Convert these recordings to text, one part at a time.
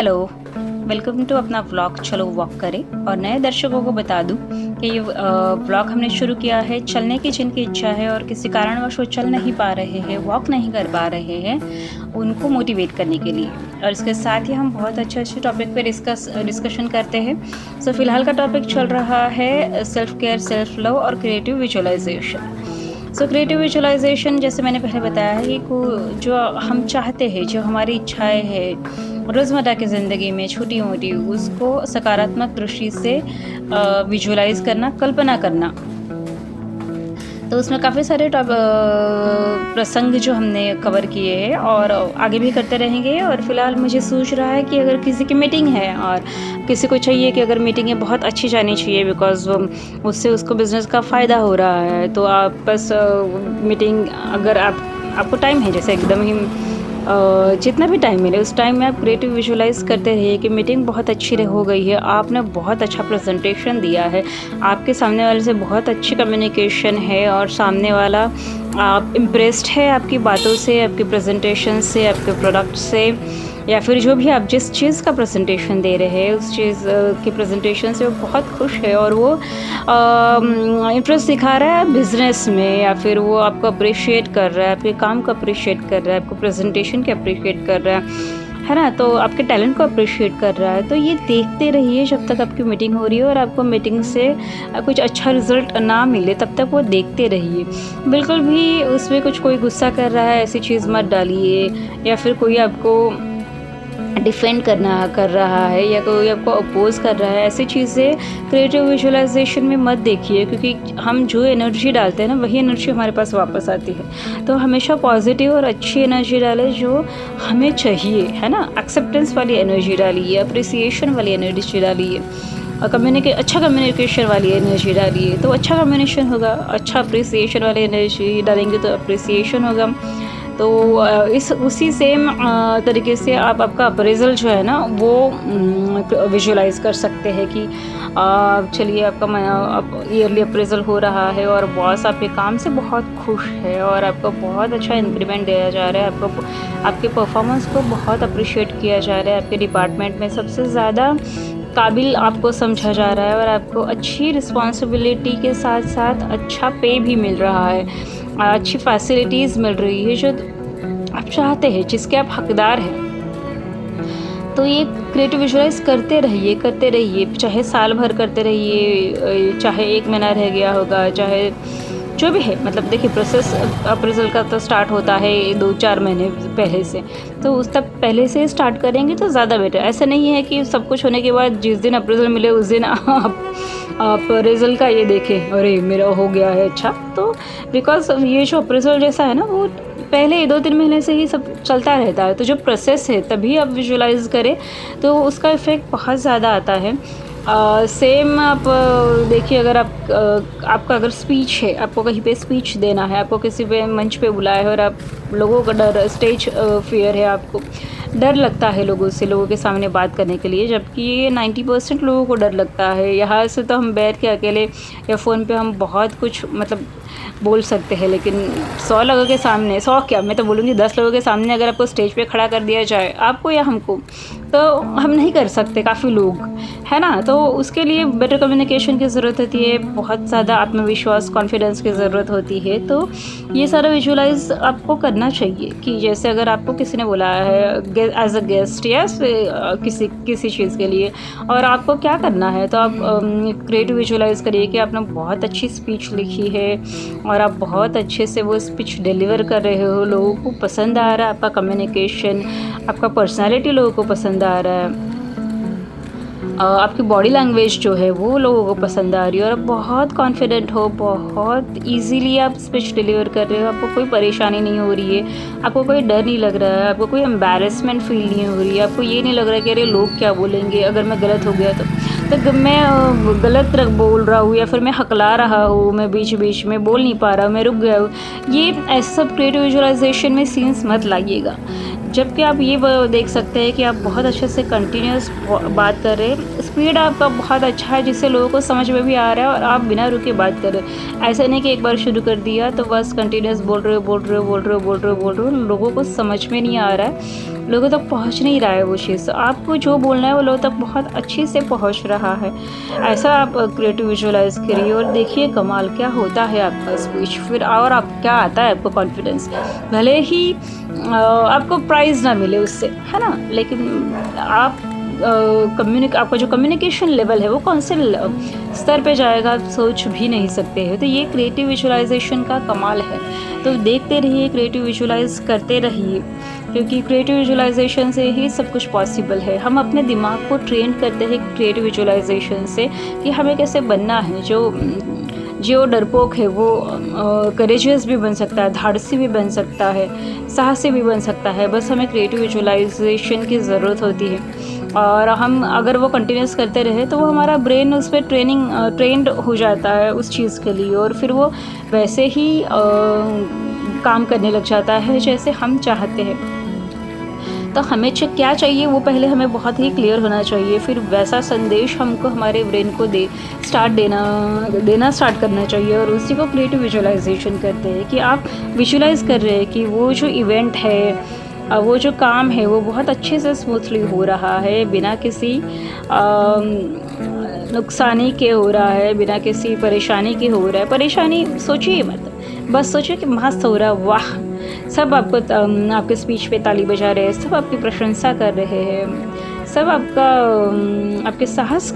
Hello, welcome to अपना vlog चलो walk करें। और नए दर्शकों को बता दूं कि ये व्लॉग हमने शुरू किया है चलने की जिनकी इच्छा है और किसी कारणवश वो चल नहीं पा रहे हैं, वॉक नहीं कर पा रहे हैं, उनको मोटिवेट करने के लिए। और इसके साथ ही हम बहुत अच्छे टॉपिक पे डिस्कशन करते हैं। सो फिलहाल का टॉपिक चल रहा है सेल्फ केयर, सेल्फ लव और creative visualisation. So creative visualisation, जैसे मैंने पहले बताया है, कि जो हम चाहते हैं, जो हमारी इच्छाएं हैं रोज़मर्रा की ज़िंदगी में छोटी मोटी, उसको सकारात्मक दृष्टि से विजुअलाइज करना, कल्पना करना। तो उसमें काफ़ी सारे प्रसंग जो हमने कवर किए हैं और आगे भी करते रहेंगे। और फिलहाल मुझे सोच रहा है कि अगर किसी की मीटिंग है और किसी को चाहिए कि अगर मीटिंगें बहुत अच्छी जानी चाहिए बिकॉज उससे उसको बिज़नेस का फ़ायदा हो रहा है, तो आप बस मीटिंग, अगर आपको टाइम है, जैसे एकदम ही जितना भी टाइम मिले उस टाइम में आप क्रिएटिव विजुअलाइज करते रहिए कि मीटिंग बहुत अच्छी हो गई है, आपने बहुत अच्छा प्रेजेंटेशन दिया है, आपके सामने वाले से बहुत अच्छी कम्युनिकेशन है और सामने वाला आप इम्प्रेस्ड है आपकी बातों से, आपकी प्रेजेंटेशन से, आपके प्रोडक्ट से, या फिर जो भी आप जिस चीज़ का प्रेजेंटेशन दे रहे हैं उस चीज़ की प्रेजेंटेशन से वो बहुत खुश है और वो इंटरेस्ट दिखा रहा है बिज़नेस में, या फिर वो आपको अप्रिशिएट कर रहा है, आपके काम को अप्रिशिएट कर रहा है, आपको प्रेजेंटेशन के अप्रिशिएट कर रहा है ना, तो आपके टैलेंट को अप्रिशिएट कर रहा है। तो ये देखते रहिए जब तक आपकी मीटिंग हो रही है और आपको मीटिंग से कुछ अच्छा रिजल्ट ना मिले तब तक वो देखते रहिए। बिल्कुल भी उसमें कोई गुस्सा कर रहा है ऐसी चीज़ मत डालिए, या फिर कोई आपको डिफेंड कर रहा है या कोई आपको अपोज कर रहा है, ऐसी चीज़ें क्रिएटिव विजुअलाइजेशन में मत देखिए, क्योंकि हम जो एनर्जी डालते हैं ना वही एनर्जी हमारे पास वापस आती है। तो हमेशा पॉजिटिव और अच्छी एनर्जी डालें जो हमें चाहिए, है ना। एक्सेप्टेंस वाली एनर्जी डालिए, अप्रिसिएशन वाली एनर्जी डालिए, अच्छा कम्युनिकेशन वाली एनर्जी डालिए तो अच्छा कम्युनिकेशन होगा, अच्छा अप्रिसिएशन वाली एनर्जी डालेंगे तो अप्रिसिएशन होगा। तो इस उसी सेम तरीके से आपका अप्रेज़ल जो है ना वो विजुअलाइज़ कर सकते हैं कि चलिए आपका ईयरली अप्रेज़ल हो रहा है और बॉस आपके काम से बहुत खुश है और आपको बहुत अच्छा इंक्रीमेंट दिया जा रहा है, आपके परफॉर्मेंस को बहुत अप्रिशिएट किया जा रहा है, आपके डिपार्टमेंट में सबसे ज़्यादा काबिल आपको समझा जा रहा है और आपको अच्छी रिस्पॉन्सिबिलिटी के साथ साथ अच्छा पे भी मिल रहा है, अच्छी फैसिलिटीज़ मिल रही है जो आप चाहते हैं, जिसके आप हकदार हैं। तो ये क्रिएटिव विजुअलाइज करते रहिए, चाहे साल भर करते रहिए, चाहे 1 महीना रह गया होगा, चाहे जो भी है। मतलब देखिए, प्रोसेस अप्रेज़ल का तो स्टार्ट होता है 2-4 महीने पहले से, तो उस तक पहले से स्टार्ट करेंगे तो ज़्यादा बेटर। ऐसा नहीं है कि सब कुछ होने के बाद जिस दिन अप्रेज़ल मिले उस दिन आप रिज़ल्ट का ये देखें, अरे मेरा हो गया है अच्छा। तो बिकॉज़ ये जो अप्रेज़ल जैसा है ना वो पहले 2-3 महीने से ही सब चलता रहता है, तो जो प्रोसेस है तभी आप विजुअलाइज़ करें तो उसका इफ़ेक्ट बहुत ज़्यादा आता है। सेम आप देखिए, अगर आपका अगर स्पीच है, आपको कहीं पे स्पीच देना है, आपको किसी पे मंच पे बुलाया है और आप लोगों का डर, स्टेज फ़ियर है, आपको डर लगता है लोगों के सामने बात करने के लिए, जबकि ये 90% लोगों को डर लगता है। यहाँ से तो हम बैठ के अकेले या फ़ोन पे हम बहुत कुछ मतलब बोल सकते हैं, लेकिन 100 लोगों के सामने, 100 क्या, मैं तो बोलूँगी 10 लोगों के सामने अगर आपको स्टेज पे खड़ा कर दिया जाए, आपको या हमको, तो हम नहीं कर सकते, काफ़ी लोग, है ना। तो उसके लिए बेटर कम्युनिकेशन की ज़रूरत होती है, बहुत ज़्यादा आत्मविश्वास, कॉन्फिडेंस की ज़रूरत होती है। तो ये सारा विजुअलाइज़ आपको करना चाहिए कि जैसे अगर आपको किसी ने बुलाया है एज अ गेस्ट या किसी चीज़ के लिए और आपको क्या करना है, तो आप क्रिएटिव विजुअलाइज़ करिए कि आपने बहुत अच्छी स्पीच लिखी है और आप बहुत अच्छे से वो स्पीच डिलीवर कर रहे हो, लोगों को पसंद आ रहा है, आपका कम्युनिकेशन, आपका पर्सनालिटी लोगों को पसंद आ रहा है, आपकी बॉडी लैंग्वेज जो है वो लोगों को पसंद आ रही है और आप बहुत कॉन्फिडेंट हो, बहुत इजीली आप स्पीच डिलीवर कर रहे हो, आपको कोई परेशानी नहीं हो रही है, आपको कोई डर नहीं लग रहा है, आपको कोई एम्बैरेसमेंट फील नहीं हो रही है, आपको ये नहीं लग रहा है कि अरे लोग क्या बोलेंगे अगर मैं गलत हो गया तो मैं गलत बोल रहा हूँ या फिर मैं हकला रहा हूँ, मैं बीच बीच में बोल नहीं पा रहा हूँ, मैं रुक गया हूँ। ये ऐसे सब क्रिएटिव विजुअलाइजेशन में सीन्स मत लाइएगा, जबकि आप ये देख सकते हैं कि आप बहुत अच्छे से कंटिन्यूस बात कर रहे हैं, स्पीड आपका बहुत अच्छा है जिससे लोगों को समझ में भी आ रहा है और आप बिना रुके बात कर रहे हैं। ऐसा नहीं कि एक बार शुरू कर दिया तो बस कंटिन्यूस बोल रहे हो, लोगों को समझ में नहीं आ रहा है, लोगों तक पहुँच नहीं रहा है वो चीज़। आपको जो बोलना है वो लोगों तक बहुत अच्छे से पहुँच रहा है। ऐसा आप क्रिएटिव विजुअलाइज़ करिए और देखिए कमाल क्या होता है आपका स्पीच। फिर और आप क्या आता है आपको कॉन्फिडेंस। भले ही आपको प्राइज़ ना मिले उससे, है ना? लेकिन आप आपका जो कम्युनिकेशन लेवल है वो कौन से स्तर पे जाएगा आप सोच भी नहीं सकते हैं। तो ये क्रिएटिव विजुअलाइजेशन का कमाल है। तो देखते रहिए, क्रिएटिव विजुअलाइज करते रहिए, क्योंकि क्रिएटिव विजुअलाइजेशन से ही सब कुछ पॉसिबल है। हम अपने दिमाग को ट्रेन करते हैं क्रिएटिव विजुअलाइजेशन से कि हमें कैसे बनना है। जो डरपोक है वो करेजियस भी बन सकता है, धाड़सी भी बन सकता है, साहसी भी बन सकता है। बस हमें क्रिएटिव विजुअलाइजेशन की ज़रूरत होती है और हम अगर वो कंटिन्यूस करते रहे तो वो हमारा ब्रेन उस पर ट्रेंड हो जाता है उस चीज़ के लिए, और फिर वो वैसे ही काम करने लग जाता है जैसे हम चाहते हैं। तो हमें क्या चाहिए वो पहले हमें बहुत ही क्लियर होना चाहिए, फिर वैसा संदेश हमको हमारे ब्रेन को देना स्टार्ट करना चाहिए, और उसी को क्रिएटिव विजुअलाइजेशन करते हैं कि आप विजुअलाइज कर रहे हैं कि वो जो इवेंट है, वो जो काम है वो बहुत अच्छे से स्मूथली हो रहा है, बिना किसी नुकसानी के हो रहा है, बिना किसी परेशानी के हो रहा है। परेशानी सोचिए मत, बस सोचिए कि मस्त हो रहा है, वाह। सब आपको आपके स्पीच पे ताली बजा रहे हैं, सब आपकी प्रशंसा कर रहे हैं, सब आपके साहस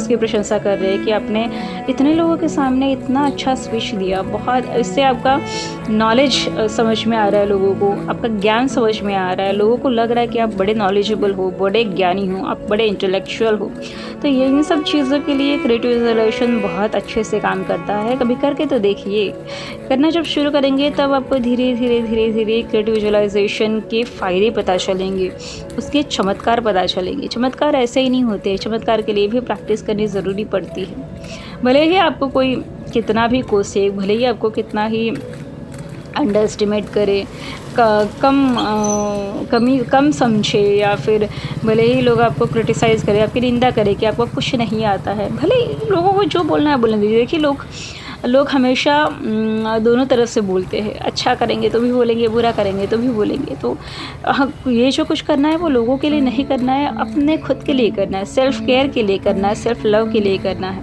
की प्रशंसा कर रहे हैं कि आपने इतने लोगों के सामने इतना अच्छा स्पीच दिया। बहुत इससे आपका नॉलेज समझ में आ रहा है, लोगों को आपका ज्ञान समझ में आ रहा है, लोगों को लग रहा है कि आप बड़े नॉलेजेबल हो, बड़े ज्ञानी हो, आप बड़े इंटेलेक्चुअल हो। तो ये इन सब चीज़ों के लिए क्रिएटिव विजुअलाइजेशन बहुत अच्छे से काम करता है। कभी करके तो देखिए, करना जब शुरू करेंगे तब आपको धीरे धीरे क्रिएटिव विजुअलाइजेशन के फ़ायदे पता चलेंगे, उसके चमत्कार पता चलेंगे। चमत्कार ऐसे ही नहीं होते, चमत्कार के लिए भी प्रैक्टिस करनी ज़रूरी पड़ती है। भले ही आपको कोई कितना भी कोसे, भले ही आपको कितना ही अंडर एस्टिमेट करे, कम समझे, या फिर भले ही लोग आपको क्रिटिसाइज़ करें, आपकी निंदा करें कि आपको कुछ नहीं आता है, भले ही लोगों को जो बोलना है बोलने दीजिए। देखिए लोग हमेशा दोनों तरफ से बोलते हैं, अच्छा करेंगे तो भी बोलेंगे, बुरा करेंगे तो भी बोलेंगे। तो ये जो कुछ करना है वो लोगों के लिए नहीं करना है, अपने खुद के लिए करना है, सेल्फ़ केयर के लिए करना है, सेल्फ़ लव के लिए करना है।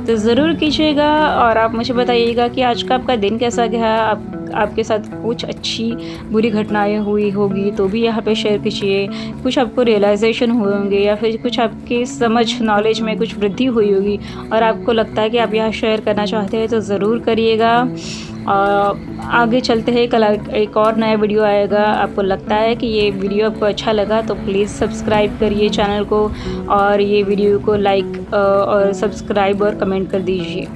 तो ज़रूर कीजिएगा और आप मुझे बताइएगा कि आज का आपका दिन कैसा गया। आपके साथ कुछ अच्छी बुरी घटनाएं हुई होगी तो भी यहाँ पे शेयर कीजिए, कुछ आपको रियलाइजेशन हुए होंगे या फिर कुछ आपकी समझ नॉलेज में कुछ वृद्धि हुई होगी और आपको लगता है कि आप यहाँ शेयर करना चाहते हैं तो ज़रूर करिएगा। आगे चलते हैं, कल एक और नया वीडियो आएगा। आपको लगता है कि ये वीडियो आपको अच्छा लगा तो प्लीज़ सब्सक्राइब करिए चैनल को और ये वीडियो को लाइक और सब्सक्राइब और कमेंट कर दीजिए।